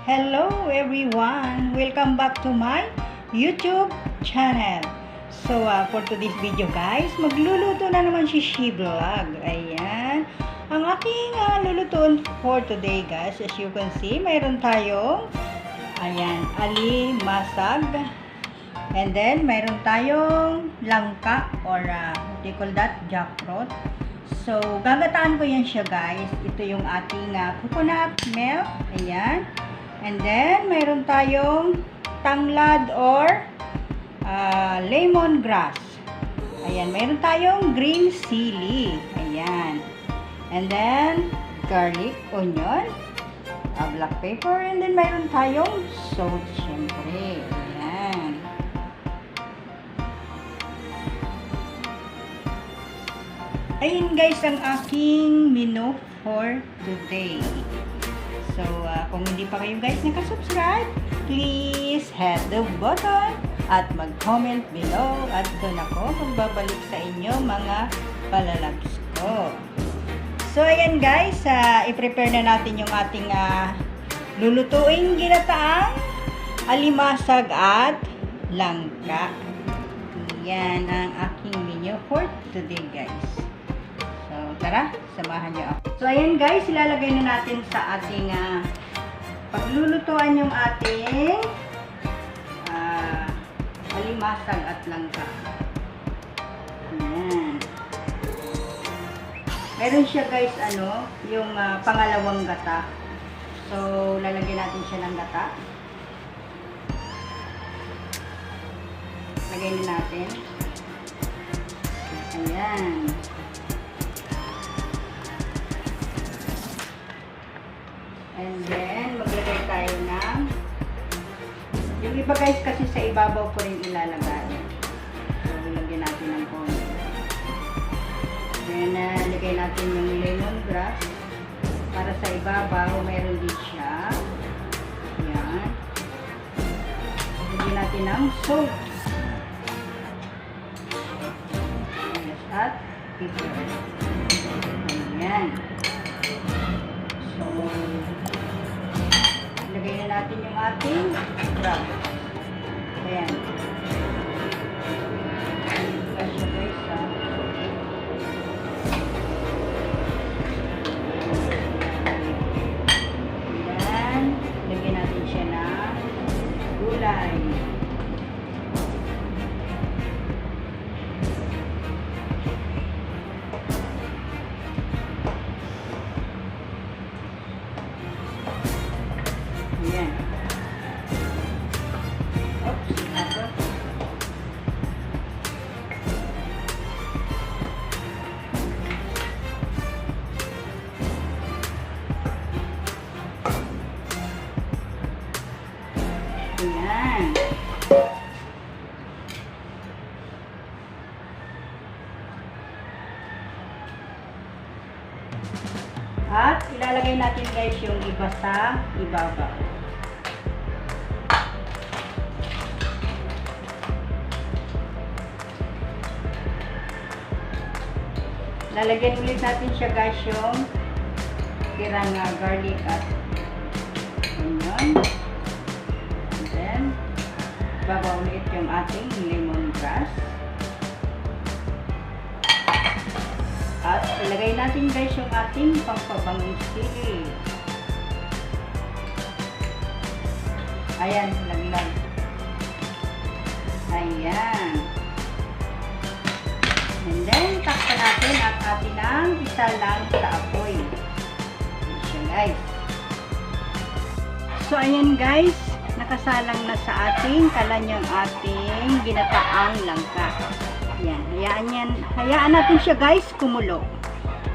Hello everyone! Welcome back to my YouTube channel. So, for today's video guys, magluluto na naman si She Vlog. Ayan. Ang aking lulutuin for today guys, as you can see, mayroon tayong alimasag. And then, mayroon tayong langka or what do you call that? Jackfruit. So, gagataan ko yan siya guys. Ito yung ating coconut milk. Ayan. And then, mayroon tayong tanglad or lemongrass. Ayan. Mayroon tayong green chili. Ayan. And then, garlic, onion, black pepper. And then, mayroon tayong salt, syempre. Ayan. Ayun guys, ang aking menu for today. So, kung hindi pa kayo guys nakasubscribe, please hit the button at mag-comment below at doon ako magbabalik sa inyo mga palalabs ko. So, ayan guys, i-prepare na natin yung ating lulutuing ginataang alimasag at langka. Yan ang aking menu for today guys. Tara, samahan niyo ako. So, ayan guys, ilalagay na natin sa ating paglulutuan yung ating alimasag at langka. Ayan. Meron siya guys, yung pangalawang gata. So, lalagyan natin siya ng gata. Lagay na natin. Ayan. And then, maglagay tayo ng yung iba guys kasi sa ibabaw ko rin ilalagay. So, lagyan natin ng konti. Then, lagay natin yung lemongrass para sa ibabaw. Mayroon din siya. Ayan. Lagyan natin ng salt. At pepper. Ayan. So, lagay na natin yung ating crab. Ayan. Kasya guys, Ayan. Lagyan natin siya na gulay. Ayan. Oops, ako. Ayan. At ilalagay natin guys yung iba sa ibabaw. Lalagyan ulit natin siya guys yung tirang garlic at onion. And then, babaw ulit yung ating lemongrass. At ilagay natin guys yung ating pampabangong sili. Ayan, laglag. Ayan. And then, takpan natin at atin ang isa lang sa apoy. Ayan guys. So, ayan guys. Nakasalang na sa ating kalan yung ating ginataang langka. Ayan. Hayaan natin siya guys kumulo.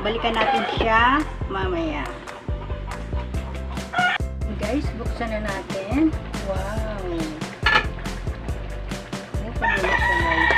Balikan natin siya mamaya. Guys, buksan na natin. Wow. Kumulo siya guys.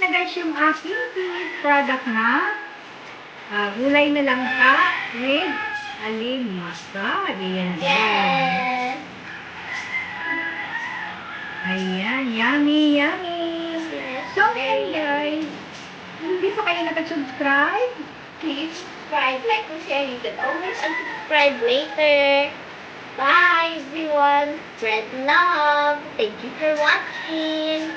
na guys yung aking product na gulay na langka with alimasag. Ayan guys. Ayan, yummy, yummy. So, ayan guys. Hindi pa kayo nakasubscribe? Please subscribe, like, and share. You can always unsubscribe later. Bye, everyone. Spread love. Thank you for watching.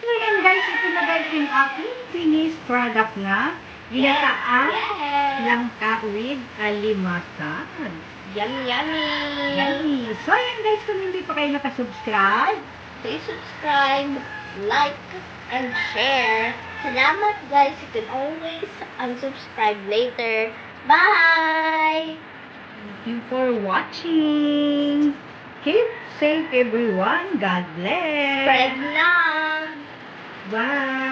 So, ayan guys, ito na guys yung aking finished product na. Ginataang langka with alimasag. Yummy, yummy. Yummy. So, ayan guys, kung hindi pa kayo nakasubscribe, Please subscribe, like, and share. Salamat, guys. You can always unsubscribe later. Bye. thank you for watching. Keep safe everyone. God bless. Spread love. Bye.